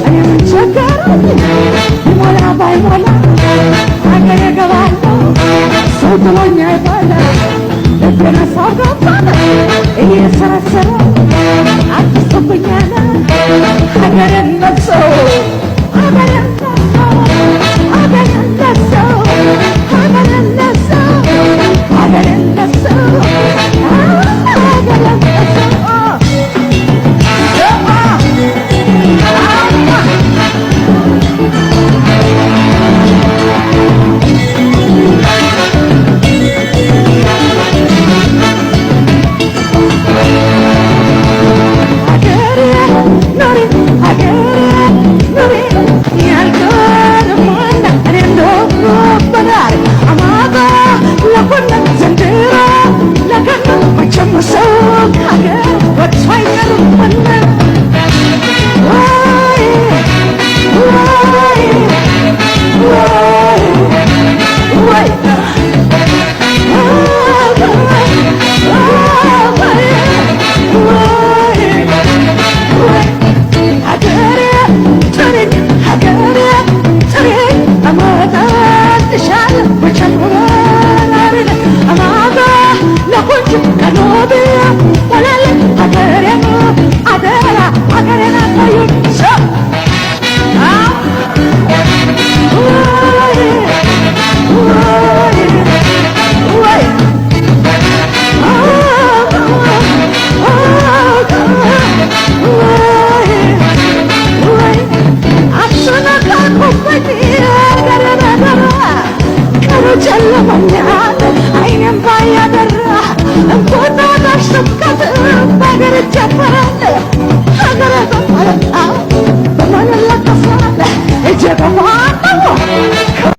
እኔ ምን ቸገረኝ ይሞላ ባይሞላ አገሬ ገባለሁ ሰው ጥሎኝ አይበላ ልቤን ሰው ገባለ እየሰረሰረ አትስብኛለ ሀገሬን ነሰው ሀገሬን ነሰው ሀገሬን ነሰው ሀገሬን ነሰው ሀገሬን ነሰው ሀገሬን ነሰው Challa